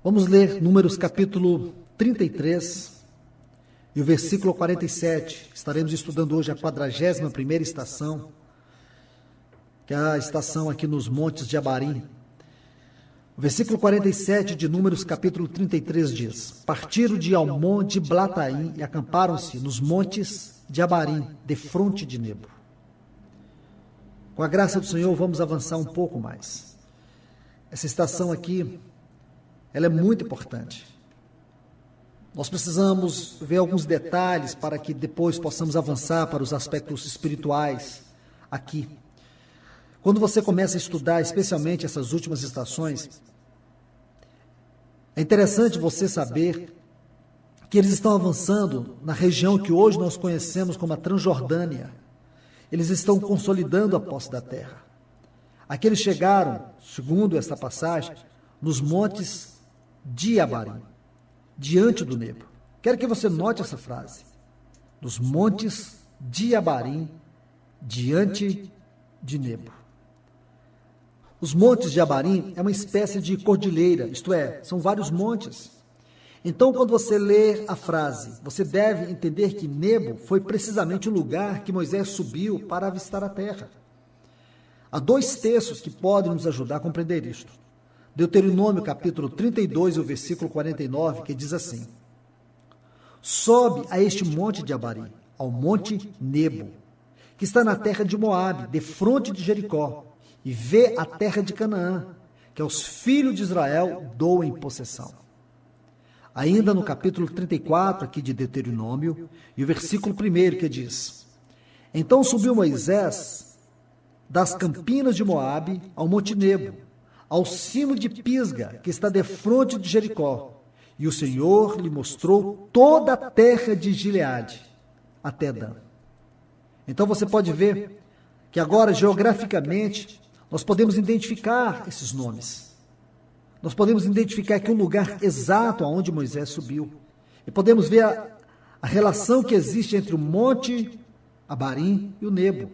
Vamos ler Números capítulo 33 e o versículo 47. Estaremos estudando hoje a 41ª estação, que é a estação aqui nos montes de Abarim. O versículo 47 de Números capítulo 33 diz: Partiram de Almon de Blataim e acamparam-se nos montes de Abarim, defronte de Nebo. Com a graça do Senhor, vamos avançar um pouco mais. Essa estação aqui, ela é muito importante. Nós precisamos ver alguns detalhes para que depois possamos avançar para os aspectos espirituais aqui. Quando você começa a estudar, especialmente essas últimas estações, é interessante você saber que eles estão avançando na região que hoje nós conhecemos como a Transjordânia. Eles estão consolidando a posse da terra. Aqui eles chegaram, segundo esta passagem, nos montes de Abarim, diante do Nebo. Quero que você note essa frase. Nos montes de Abarim, diante de Nebo. Os montes de Abarim é uma espécie de cordilheira, isto é, são vários montes. Então, quando você ler a frase, você deve entender que Nebo foi precisamente o lugar que Moisés subiu para avistar a terra. Há dois textos que podem nos ajudar a compreender isto. Deuteronômio capítulo 32, o versículo 49, que diz assim: Sobe a este monte de Abarim, ao monte Nebo, que está na terra de Moabe, defronte de Jericó, e vê a terra de Canaã, que aos filhos de Israel dou em possessão. Ainda no capítulo 34, aqui de Deuteronômio, e o versículo 1 que diz: Então subiu Moisés das campinas de Moabe ao monte Nebo, ao cimo de Pisga, que está defronte de Jericó, e o Senhor lhe mostrou toda a terra de Gileade, até Dan. Então você pode ver que agora, geograficamente, nós podemos identificar esses nomes. Nós podemos identificar aqui o lugar exato aonde Moisés subiu. E podemos ver a relação que existe entre o monte Abarim e o Nebo.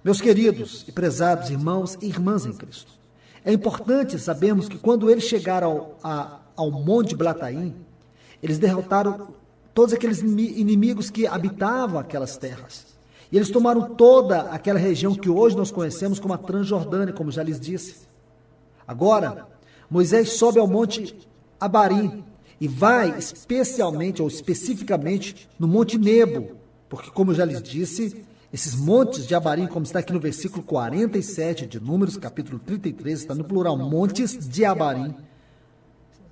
Meus queridos e prezados irmãos e irmãs em Cristo, é importante sabermos que quando eles chegaram ao monte Blataim, eles derrotaram todos aqueles inimigos que habitavam aquelas terras. E eles tomaram toda aquela região que hoje nós conhecemos como a Transjordânia, como já lhes disse. Agora, Moisés sobe ao monte Abarim e vai especialmente ou especificamente no monte Nebo, porque, como eu já lhes disse, esses montes de Abarim, como está aqui no versículo 47 de Números, capítulo 33, está no plural, montes de Abarim,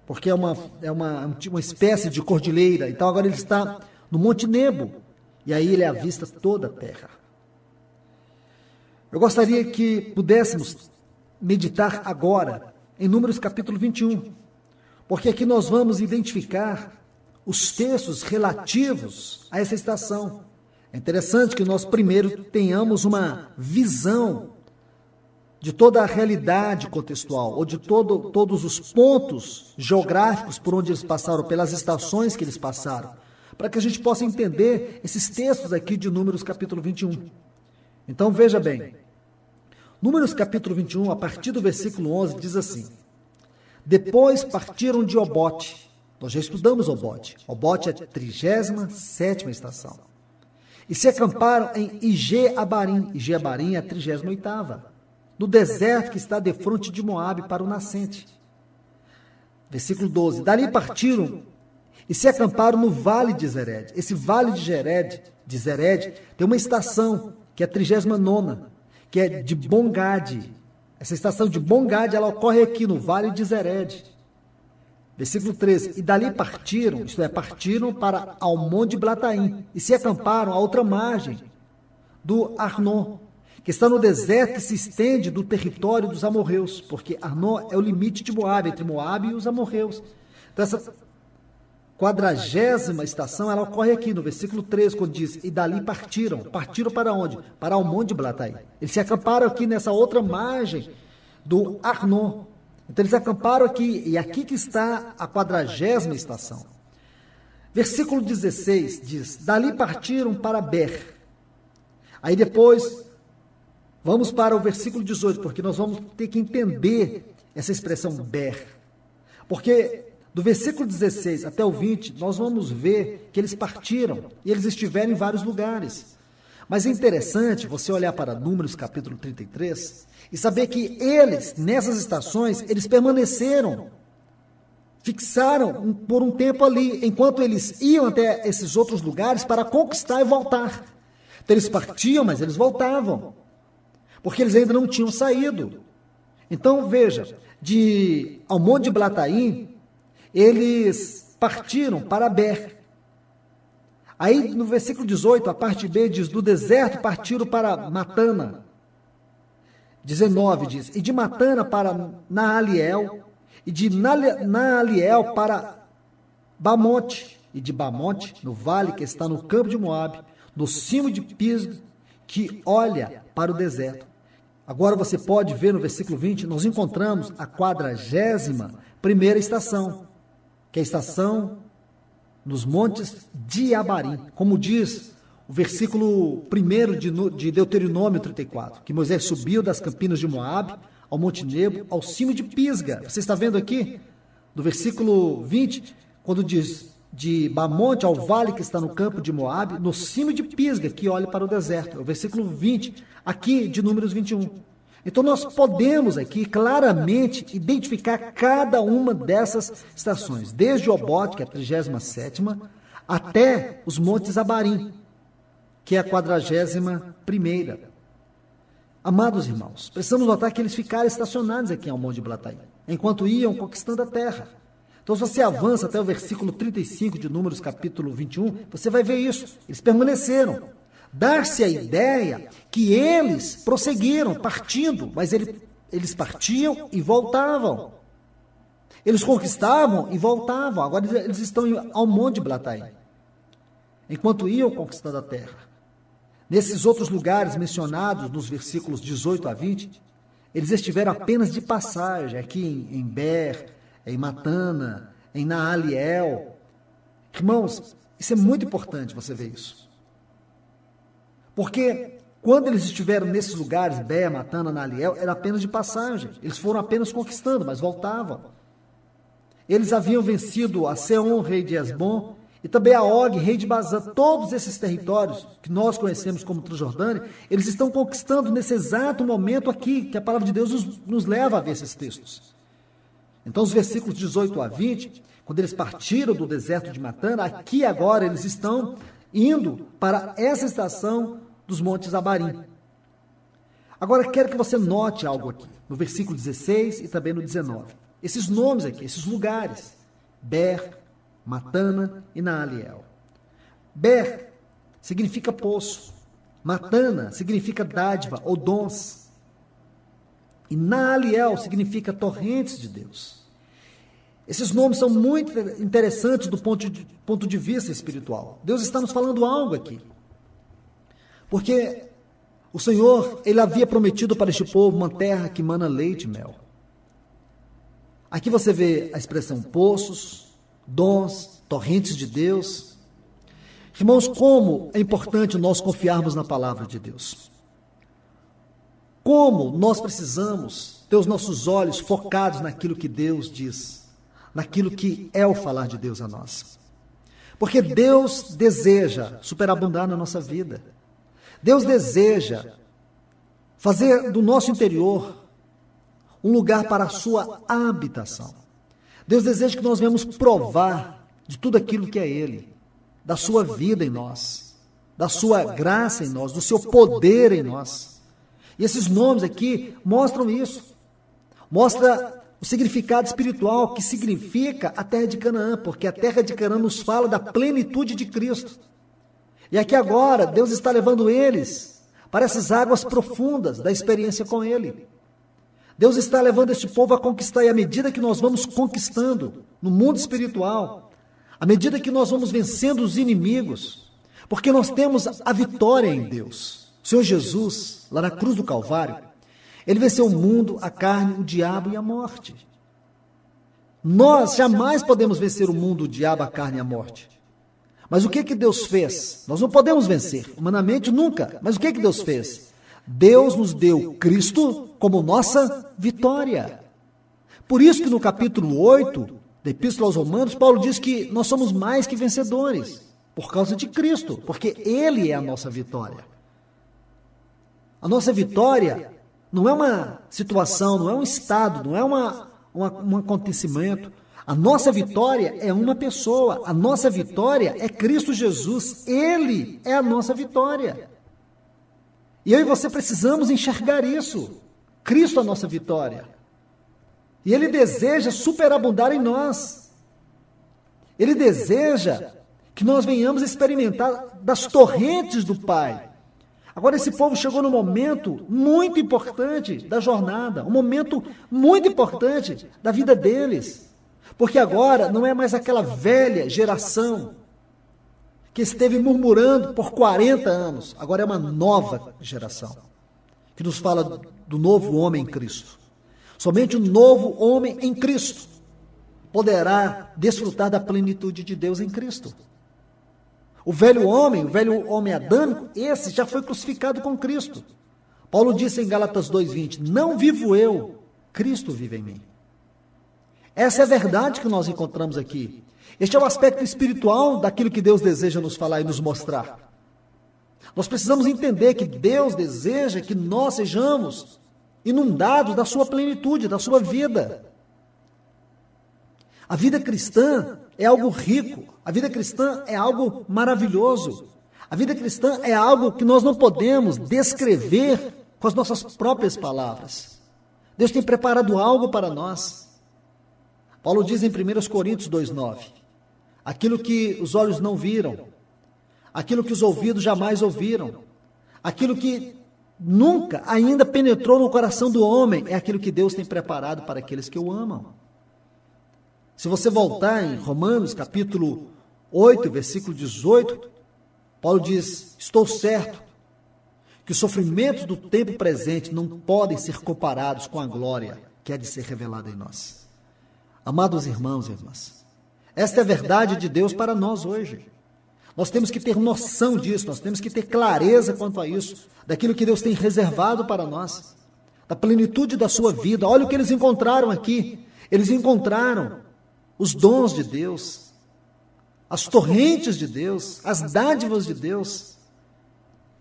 porque é uma espécie de cordilheira. Então agora ele está no monte Nebo, e aí ele avista toda a terra. Eu gostaria que pudéssemos meditar agora em Números capítulo 21, porque aqui nós vamos identificar os textos relativos a essa estação. É interessante que nós primeiro tenhamos uma visão de toda a realidade contextual, ou de todos os pontos geográficos por onde eles passaram, pelas estações que eles passaram, para que a gente possa entender esses textos aqui de Números capítulo 21. Então veja bem, Números capítulo 21, a partir do versículo 11, diz assim: Depois partiram de Obote. Nós já estudamos Obote. Obote é a 37ª estação. E se acamparam em Ige-Abarim. Ige-Abarim é a 38ª. No deserto que está defronte de Moabe para o nascente. Versículo 12. Dali partiram e se acamparam no vale de Zered. Esse vale de Zered tem uma estação que é a 39ª, que é de Bongade. Essa estação de Bongade, ela ocorre aqui no vale de Zered. Versículo 13, e dali partiram, isto é, partiram para Almon de Blataim, e se acamparam à outra margem do Arnon, que está no deserto que se estende do território dos amorreus, porque Arnon é o limite de Moabe, entre Moabe e os amorreus. Então essa 40ª estação, ela ocorre aqui no versículo 13, quando diz, e dali partiram. Partiram para onde? Para Almon de Blataim. Eles se acamparam aqui nessa outra margem do Arnon. Então eles acamparam aqui, e aqui que está a 40ª estação. Versículo 16 diz, dali partiram para Ber. Aí depois, vamos para o versículo 18, porque nós vamos ter que entender essa expressão Ber. Porque do versículo 16 até o 20, nós vamos ver que eles partiram e eles estiveram em vários lugares. Mas é interessante você olhar para Números capítulo 33 e saber que eles, nessas estações, eles permaneceram, fixaram por um tempo ali, enquanto eles iam até esses outros lugares para conquistar e voltar. Então eles partiam, mas eles voltavam, porque eles ainda não tinham saído. Então veja, ao Monte de Blataim, eles partiram para Ber. Aí no versículo 18, a parte B diz, do deserto partiram para Matana. 19 diz, e de Matana para Naaliel, e de Naaliel para Bamote, e de Bamote, no vale que está no campo de Moabe, no cimo de Pisga, que olha para o deserto. Agora você pode ver no versículo 20, nós encontramos a 41ª estação, que é a estação nos montes de Abarim, como diz o versículo 1 de Deuteronômio 34, que Moisés subiu das campinas de Moabe ao Monte Nebo, ao cimo de Pisga. Você está vendo aqui, no versículo 20, quando diz de Bamonte ao vale que está no campo de Moabe, no cimo de Pisga, que olha para o deserto. É o versículo 20, aqui de Números 21. Então nós podemos aqui claramente identificar cada uma dessas estações, desde Obote, que é a 37ª, até os montes Abarim, que é a 41ª. Amados irmãos, precisamos notar que eles ficaram estacionados aqui ao Monte de Blataim, enquanto iam conquistando a terra. Então, se você avança até o versículo 35 de Números capítulo 21, você vai ver isso. Eles permaneceram. Dar-se a ideia que eles prosseguiram, partindo, mas eles partiam e voltavam. Eles conquistavam e voltavam. Agora eles estão ao Monte de Blataim, enquanto iam conquistando a terra. Nesses outros lugares mencionados nos versículos 18 a 20, eles estiveram apenas de passagem, aqui em Ber, em Matana, em Naaliel. Irmãos, isso é muito importante você ver isso. Porque quando eles estiveram nesses lugares, Ber, Matana, Naaliel, era apenas de passagem. Eles foram apenas conquistando, mas voltavam. Eles haviam vencido a Seom, rei de Hesbom, e também a Og, rei de Bazã. Todos esses territórios que nós conhecemos como Transjordânia, eles estão conquistando nesse exato momento aqui, que a palavra de Deus nos leva a ver esses textos. Então, os versículos 18 a 20, quando eles partiram do deserto de Matana, aqui agora eles estão indo para essa estação dos montes Abarim. Agora, quero que você note algo aqui, no versículo 16 e também no 19. Esses nomes aqui, esses lugares, Ber, Matana e Naaliel. Ber significa poço. Matana significa dádiva ou dons. E Naaliel significa torrentes de Deus. Esses nomes são muito interessantes do ponto de vista espiritual. Deus está nos falando algo aqui. Porque o Senhor, Ele havia prometido para este povo uma terra que mana leite e mel. Aqui você vê a expressão poços, dons, torrentes de Deus. Irmãos, como é importante nós confiarmos na palavra de Deus. Como nós precisamos ter os nossos olhos focados naquilo que Deus diz, naquilo que é o falar de Deus a nós. Porque Deus deseja superabundar na nossa vida. Deus deseja fazer do nosso interior um lugar para a sua habitação. Deus deseja que nós venhamos provar de tudo aquilo que é Ele, da sua vida em nós, da sua graça em nós, do seu poder em nós. E esses nomes aqui mostram isso. Mostra o significado espiritual, que significa a terra de Canaã, porque a terra de Canaã nos fala da plenitude de Cristo. E aqui agora, Deus está levando eles para essas águas profundas da experiência com Ele. Deus está levando este povo a conquistar, e à medida que nós vamos conquistando no mundo espiritual, à medida que nós vamos vencendo os inimigos, porque nós temos a vitória em Deus. O Senhor Jesus, lá na cruz do Calvário, Ele venceu o mundo, a carne, o diabo e a morte. Nós jamais podemos vencer o mundo, o diabo, a carne e a morte. Mas o que Deus fez? Nós não podemos vencer, humanamente nunca. Mas o que Deus fez? Deus nos deu Cristo como nossa vitória. Por isso que no capítulo 8 da Epístola aos Romanos, Paulo diz que nós somos mais que vencedores por causa de Cristo, porque Ele é a nossa vitória. A nossa vitória não é uma situação, não é um estado, não é um acontecimento. A nossa vitória é uma pessoa, a nossa vitória é Cristo Jesus, Ele é a nossa vitória. E eu e você precisamos enxergar isso, Cristo é a nossa vitória. E Ele deseja superabundar em nós. Ele deseja que nós venhamos experimentar das torrentes do Pai. Agora esse povo chegou num momento muito importante da jornada, um momento muito importante da vida deles. Porque agora não é mais aquela velha geração que esteve murmurando por 40 anos. Agora é uma nova geração que nos fala do novo homem em Cristo. Somente o novo homem em Cristo poderá desfrutar da plenitude de Deus em Cristo. O velho homem adâmico, esse já foi crucificado com Cristo. Paulo disse em Gálatas 2:20, não vivo eu, Cristo vive em mim. Essa é a verdade que nós encontramos aqui. Este é o aspecto espiritual daquilo que Deus deseja nos falar e nos mostrar. Nós precisamos entender que Deus deseja que nós sejamos inundados da sua plenitude, da sua vida. A vida cristã é algo rico, a vida cristã é algo maravilhoso. A vida cristã é algo que nós não podemos descrever com as nossas próprias palavras. Deus tem preparado algo para nós. Paulo diz em 1 Coríntios 2:9, aquilo que os olhos não viram, aquilo que os ouvidos jamais ouviram, aquilo que nunca ainda penetrou no coração do homem, é aquilo que Deus tem preparado para aqueles que o amam. Se você voltar em Romanos capítulo 8, versículo 18, Paulo diz, estou certo que os sofrimentos do tempo presente não podem ser comparados com a glória que há de ser revelada em nós. Amados irmãos e irmãs, esta é a verdade de Deus para nós hoje. Nós temos que ter noção disso, nós temos que ter clareza quanto a isso, daquilo que Deus tem reservado para nós, da plenitude da sua vida. Olha o que eles encontraram aqui. Eles encontraram os dons de Deus, as torrentes de Deus, as dádivas de Deus.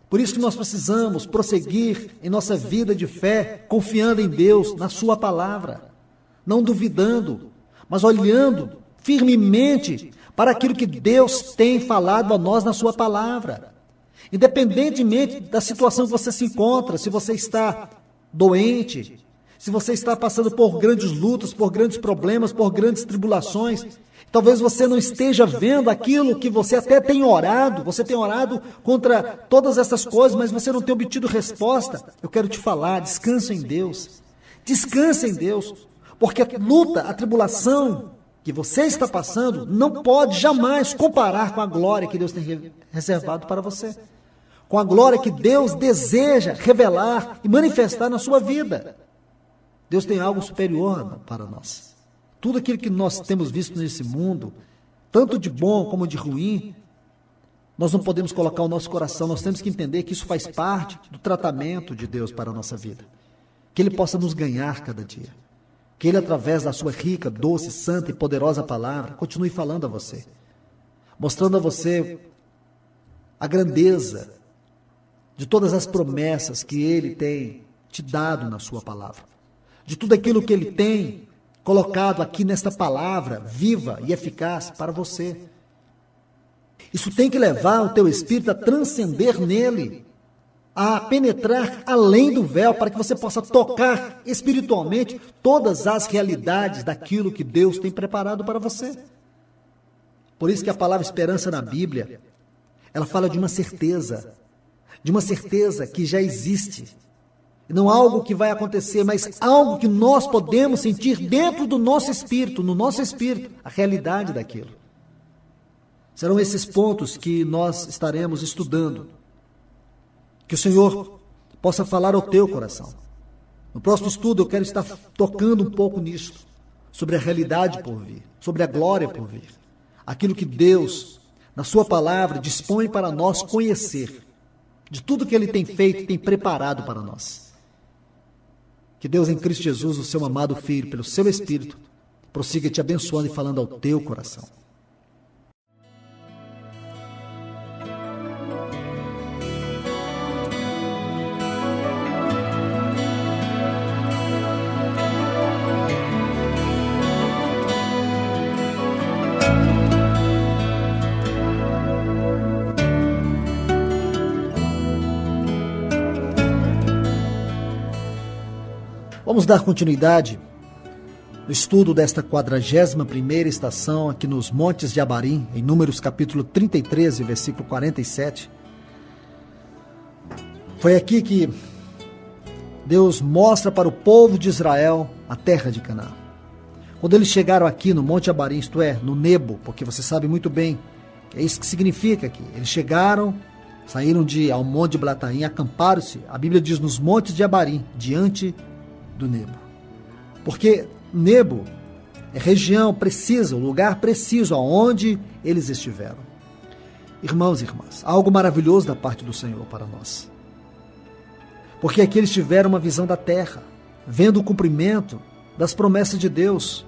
Por isso que nós precisamos prosseguir em nossa vida de fé, confiando em Deus, na sua palavra, não duvidando, mas olhando firmemente para aquilo que Deus tem falado a nós na sua palavra. Independentemente da situação que você se encontra, se você está doente, se você está passando por grandes lutas, por grandes problemas, por grandes tribulações, talvez você não esteja vendo aquilo que você até tem orado, você tem orado contra todas essas coisas, mas você não tem obtido resposta. Eu quero te falar, descansa em Deus, porque a luta, a tribulação que você está passando não pode jamais comparar com a glória que Deus tem reservado para você, com a glória que Deus deseja revelar e manifestar na sua vida. Deus tem algo superior para nós. Tudo aquilo que nós temos visto nesse mundo, tanto de bom como de ruim, nós não podemos colocar o nosso coração, nós temos que entender que isso faz parte do tratamento de Deus para a nossa vida. Que Ele possa nos ganhar cada dia. Que Ele, através da sua rica, doce, santa e poderosa palavra, continue falando a você, mostrando a você a grandeza de todas as promessas que Ele tem te dado na sua palavra, de tudo aquilo que Ele tem colocado aqui nesta palavra viva e eficaz para você. Isso tem que levar o teu espírito a transcender nele, a penetrar além do véu, para que você possa tocar espiritualmente todas as realidades daquilo que Deus tem preparado para você. Por isso que a palavra esperança na Bíblia, ela fala de uma certeza que já existe. Não algo que vai acontecer, mas algo que nós podemos sentir dentro do nosso espírito, no nosso espírito, a realidade daquilo. Serão esses pontos que nós estaremos estudando. Que o Senhor possa falar ao teu coração. No próximo estudo eu quero estar tocando um pouco nisso, sobre a realidade por vir, sobre a glória por vir. Aquilo que Deus, na sua palavra, dispõe para nós conhecer, de tudo que Ele tem feito e tem preparado para nós. Que Deus em Cristo Jesus, o seu amado Filho, pelo seu Espírito, prossiga te abençoando e falando ao teu coração. Vamos dar continuidade no estudo desta 41ª estação aqui nos Montes de Abarim, em Números capítulo 33, versículo 47. Foi aqui que Deus mostra para o povo de Israel a terra de Canaã. Quando eles chegaram aqui no Monte Abarim, isto é, no Nebo, porque você sabe muito bem, é isso que significa aqui. Eles chegaram, saíram ao Monte de Blataim, acamparam-se, a Bíblia diz, nos Montes de Abarim, diante do Nebo. Porque Nebo é região precisa, o lugar preciso aonde eles estiveram. Irmãos e irmãs, algo maravilhoso da parte do Senhor para nós. Porque aqui eles tiveram uma visão da terra, vendo o cumprimento das promessas de Deus.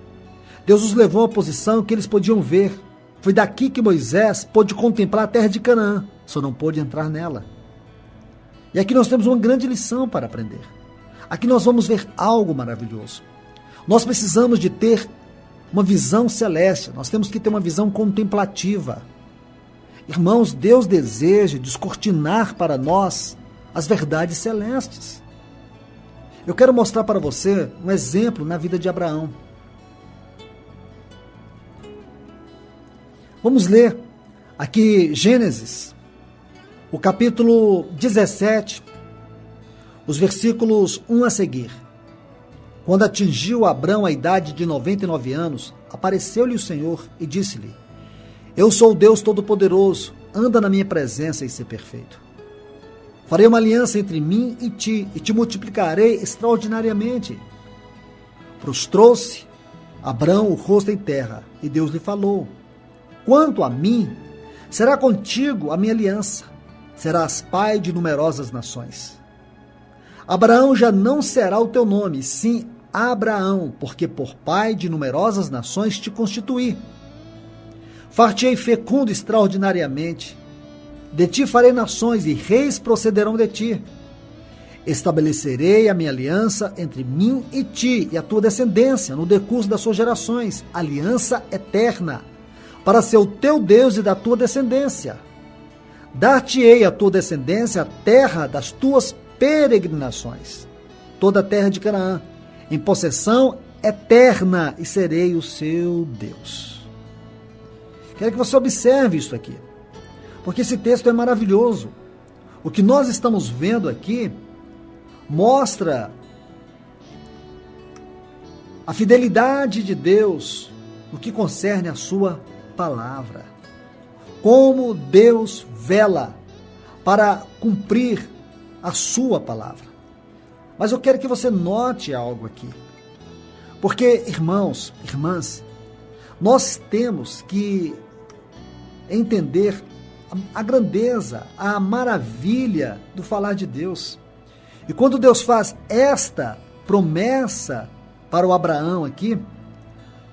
Deus os levou a uma posição que eles podiam ver. Foi daqui que Moisés pôde contemplar a terra de Canaã, só não pôde entrar nela. E aqui nós temos uma grande lição para aprender. Aqui nós vamos ver algo maravilhoso. Nós precisamos de ter uma visão celeste, nós temos que ter uma visão contemplativa. Irmãos, Deus deseja descortinar para nós as verdades celestes. Eu quero mostrar para você um exemplo na vida de Abraão. Vamos ler aqui Gênesis, o capítulo 17, os versículos 1 a seguir. Quando atingiu Abrão a idade de 99 anos, apareceu-lhe o Senhor e disse-lhe: Eu sou o Deus Todo-Poderoso, anda na minha presença e ser perfeito. Farei uma aliança entre mim e te multiplicarei extraordinariamente. Prostrou-se Abrão o rosto em terra, e Deus lhe falou: Quanto a mim, será contigo a minha aliança, serás pai de numerosas nações. Abraão já não será o teu nome, sim Abraão, porque por pai de numerosas nações te constituí. Far-te-ei fecundo extraordinariamente. De ti farei nações e reis procederão de ti. Estabelecerei a minha aliança entre mim e ti e a tua descendência no decurso das suas gerações, aliança eterna, para ser o teu Deus e da tua descendência. Dar-te-ei a tua descendência a terra das tuas peregrinações, toda a terra de Canaã, em possessão eterna, e serei o seu Deus. Quero que você observe isso aqui, porque esse texto é maravilhoso. O que nós estamos vendo aqui mostra a fidelidade de Deus no que concerne a sua palavra. Como Deus vela para cumprir a sua palavra. Mas eu quero que você note algo aqui. Porque, irmãos, irmãs, nós temos que entender a grandeza, a maravilha do falar de Deus. E quando Deus faz esta promessa para o Abraão aqui,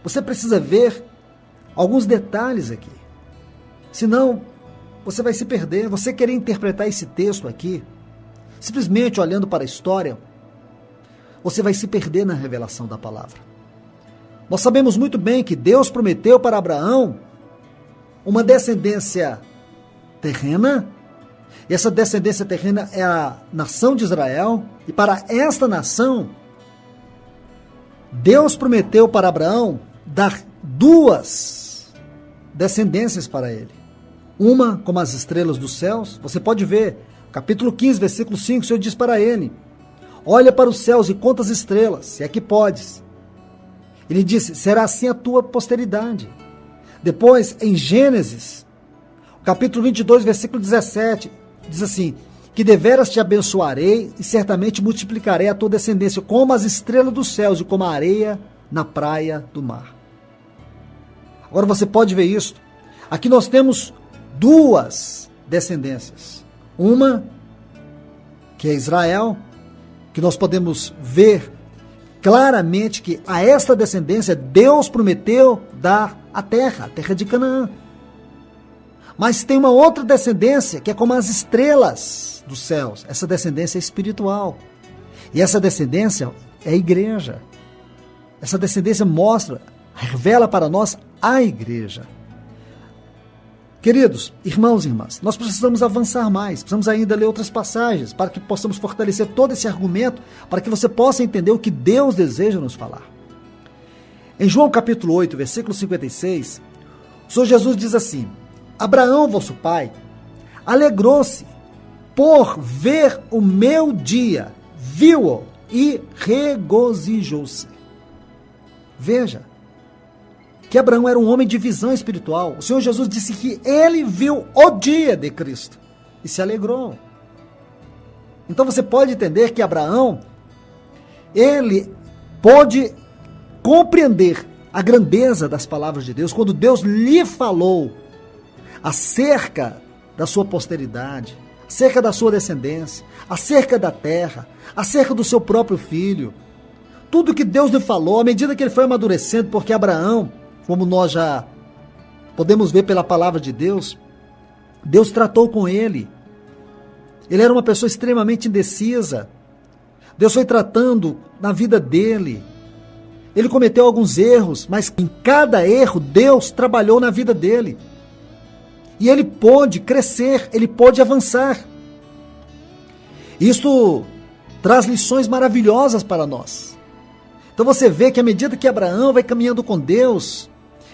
você precisa ver alguns detalhes aqui. Senão, você vai se perder. Você querer interpretar esse texto aqui, simplesmente olhando para a história, você vai se perder na revelação da palavra. Nós sabemos muito bem que Deus prometeu para Abraão uma descendência terrena, e essa descendência terrena é a nação de Israel, e para esta nação, Deus prometeu para Abraão dar duas descendências para ele. Uma como as estrelas dos céus. Você pode ver, capítulo 15, versículo 5, o Senhor diz para ele: olha para os céus e conta as estrelas, se é que podes. Ele disse: será assim a tua posteridade. Depois, em Gênesis, capítulo 22, versículo 17, diz assim: que deveras te abençoarei e certamente multiplicarei a tua descendência como as estrelas dos céus e como a areia na praia do mar. Agora você pode ver isso. Aqui nós temos duas descendências. Uma, que é Israel, que nós podemos ver claramente que a esta descendência Deus prometeu dar a terra de Canaã. Mas tem uma outra descendência que é como as estrelas dos céus. Essa descendência é espiritual. E essa descendência é a igreja. Essa descendência revela para nós a igreja. Queridos, irmãos e irmãs, nós precisamos avançar mais, precisamos ainda ler outras passagens para que possamos fortalecer todo esse argumento, para que você possa entender o que Deus deseja nos falar. Em João capítulo 8, versículo 56, o Senhor Jesus diz assim: Abraão, vosso pai, alegrou-se por ver o meu dia, viu-o e regozijou-se. Veja, que Abraão era um homem de visão espiritual. O Senhor Jesus disse que ele viu o dia de Cristo e se alegrou. Então você pode entender que Abraão, ele pôde compreender a grandeza das palavras de Deus quando Deus lhe falou acerca da sua posteridade, acerca da sua descendência, acerca da terra, acerca do seu próprio filho. Tudo que Deus lhe falou, à medida que ele foi amadurecendo, porque Abraão, como nós já podemos ver pela palavra de Deus, Deus tratou com ele. Ele era uma pessoa extremamente indecisa. Deus foi tratando na vida dele. Ele cometeu alguns erros, mas em cada erro Deus trabalhou na vida dele. E ele pôde crescer, ele pôde avançar. Isto traz lições maravilhosas para nós. Então você vê que à medida que Abraão vai caminhando com Deus,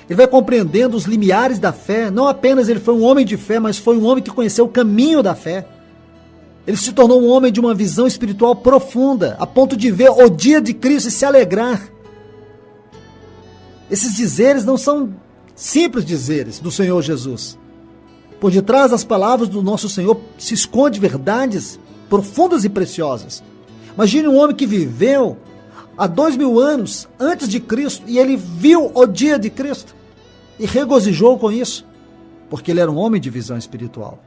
ele vai compreendendo os limiares da fé. Não apenas ele foi um homem de fé, mas foi um homem que conheceu o caminho da fé. Ele se tornou um homem de uma visão espiritual profunda, a ponto de ver o dia de Cristo e se alegrar. Esses dizeres não são simples dizeres do Senhor Jesus. Por detrás das palavras do nosso Senhor se esconde verdades profundas e preciosas. Imagine um homem que viveu há 2000 anos antes de Cristo e ele viu o dia de Cristo e regozijou com isso, porque ele era um homem de visão espiritual.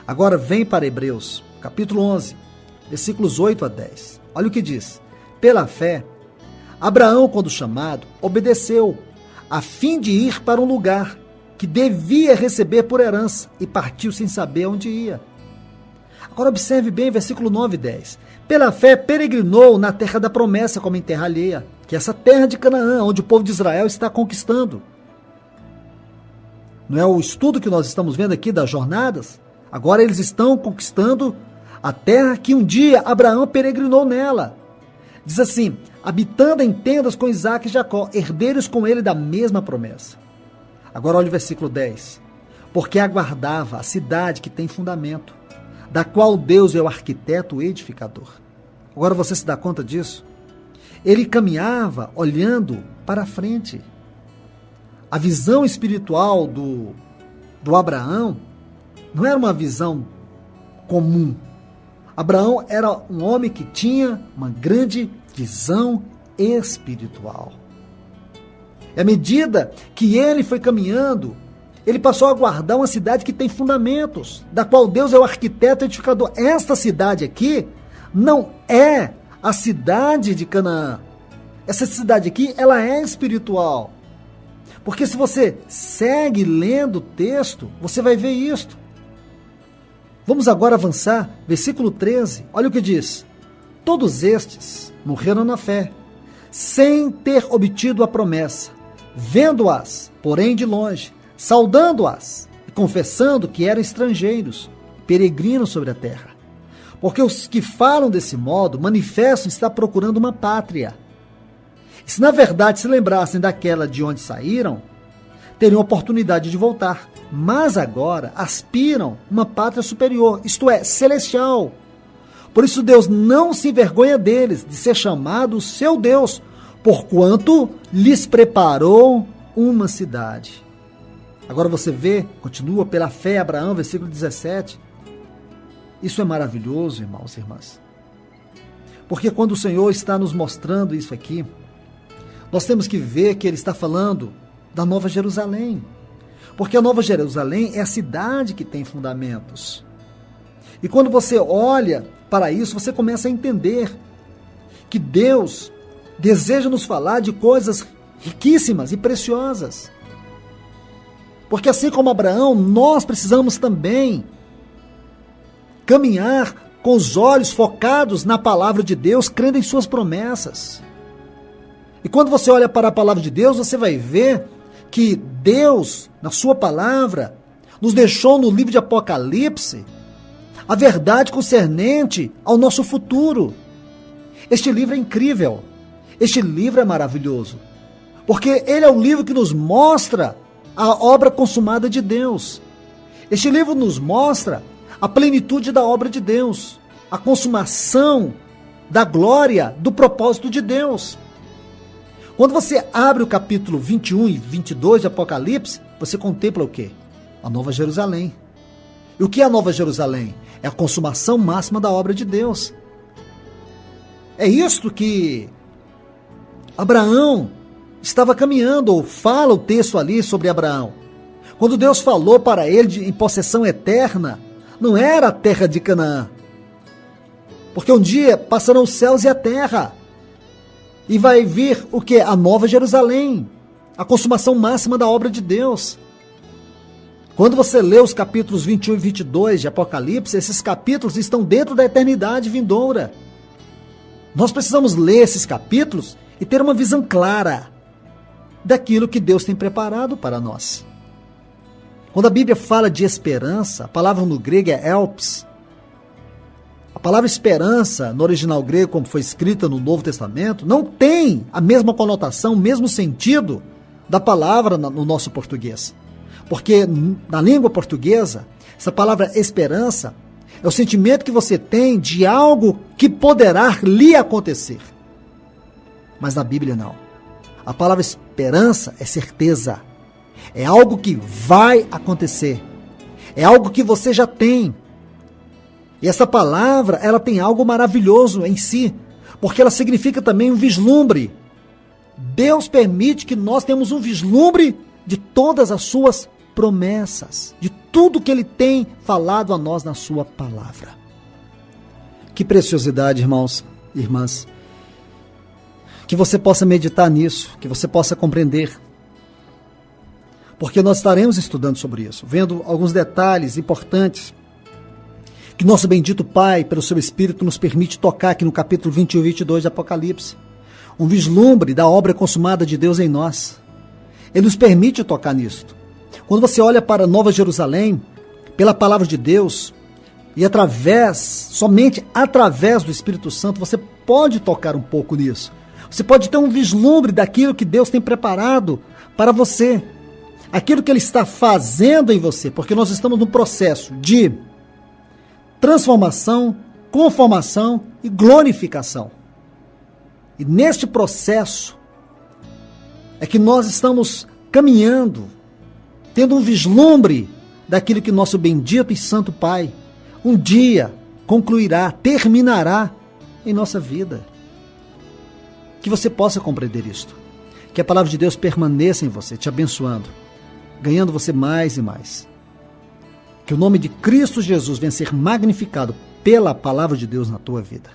Agora vem para Hebreus, capítulo 11, versículos 8 a 10. Olha o que diz: pela fé, Abraão, quando chamado, obedeceu, a fim de ir para um lugar que devia receber por herança, e partiu sem saber onde ia. Agora observe bem versículo 9 e 10. Pela fé peregrinou na terra da promessa como em terra alheia, que é essa terra de Canaã, onde o povo de Israel está conquistando. Não é o estudo que nós estamos vendo aqui das jornadas? Agora eles estão conquistando a terra que um dia Abraão peregrinou nela. Diz assim: habitando em tendas com Isaque e Jacó, herdeiros com ele da mesma promessa. Agora olha o versículo 10. Porque aguardava a cidade que tem fundamento, da qual Deus é o arquiteto e edificador. Agora você se dá conta disso? Ele caminhava olhando para frente. A visão espiritual do Abraão não era uma visão comum. Abraão era um homem que tinha uma grande visão espiritual. E à medida que ele foi caminhando, ele passou a guardar uma cidade que tem fundamentos, da qual Deus é o arquiteto e edificador. Esta cidade aqui não é a cidade de Canaã. Essa cidade aqui, ela é espiritual. Porque se você segue lendo o texto, você vai ver isto. Vamos agora avançar, versículo 13, olha o que diz: todos estes morreram na fé, sem ter obtido a promessa, vendo-as, porém de longe, saudando-as e confessando que eram estrangeiros, peregrinos sobre a terra. Porque os que falam desse modo manifestam estar procurando uma pátria. E se na verdade se lembrassem daquela de onde saíram, teriam oportunidade de voltar. Mas agora aspiram uma pátria superior, isto é, celestial. Por isso Deus não se envergonha deles, de ser chamado seu Deus, porquanto lhes preparou uma cidade. Agora você vê, continua, pela fé, Abraão, versículo 17. Isso é maravilhoso, irmãos e irmãs. Porque quando o Senhor está nos mostrando isso aqui, nós temos que ver que Ele está falando da Nova Jerusalém. Porque a Nova Jerusalém é a cidade que tem fundamentos. E quando você olha para isso, você começa a entender que Deus deseja nos falar de coisas riquíssimas e preciosas. Porque assim como Abraão, nós precisamos também caminhar com os olhos focados na palavra de Deus, crendo em suas promessas. E quando você olha para a palavra de Deus, você vai ver que Deus, na sua palavra, nos deixou no livro de Apocalipse a verdade concernente ao nosso futuro. Este livro é incrível, este livro é maravilhoso, porque ele é o livro que nos mostra a obra consumada de Deus. Este livro nos mostra a plenitude da obra de Deus, a consumação da glória do propósito de Deus. Quando você abre o capítulo 21 e 22 de Apocalipse, você contempla o quê? A Nova Jerusalém. E o que é a Nova Jerusalém? É a consumação máxima da obra de Deus. É isto que Abraão estava caminhando, ou fala o texto ali sobre Abraão. Quando Deus falou para ele em possessão eterna, não era a terra de Canaã. Porque um dia passarão os céus e a terra. E vai vir o que? A Nova Jerusalém. A consumação máxima da obra de Deus. Quando você lê os capítulos 21 e 22 de Apocalipse, esses capítulos estão dentro da eternidade vindoura. Nós precisamos ler esses capítulos e ter uma visão clara daquilo que Deus tem preparado para nós. Quando a Bíblia fala de esperança, a palavra no grego é elpis. A palavra esperança, no original grego, como foi escrita no Novo Testamento, não tem a mesma conotação, o mesmo sentido da palavra no nosso português. Porque na língua portuguesa, essa palavra esperança é o sentimento que você tem de algo que poderá lhe acontecer. Mas na Bíblia não. A palavra esperança é certeza. É algo que vai acontecer. É algo que você já tem. E essa palavra, ela tem algo maravilhoso em si, porque ela significa também um vislumbre. Deus permite que nós tenhamos um vislumbre de todas as suas promessas, de tudo que Ele tem falado a nós na sua palavra. Que preciosidade, irmãos e irmãs. Que você possa meditar nisso, que você possa compreender. Porque nós estaremos estudando sobre isso, vendo alguns detalhes importantes que nosso bendito Pai, pelo seu Espírito, nos permite tocar aqui no capítulo 21 e 22 de Apocalipse. Um vislumbre da obra consumada de Deus em nós. Ele nos permite tocar nisto. Quando você olha para Nova Jerusalém, pela palavra de Deus, e somente através do Espírito Santo, você pode tocar um pouco nisso. Você pode ter um vislumbre daquilo que Deus tem preparado para você. Aquilo que Ele está fazendo em você, porque nós estamos no processo de transformação, conformação e glorificação. E neste processo é que nós estamos caminhando, tendo um vislumbre daquilo que nosso bendito e santo Pai um dia concluirá, terminará em nossa vida. Que você possa compreender isto. Que a palavra de Deus permaneça em você, te abençoando, ganhando você mais e mais. Que o nome de Cristo Jesus venha ser magnificado pela palavra de Deus na tua vida.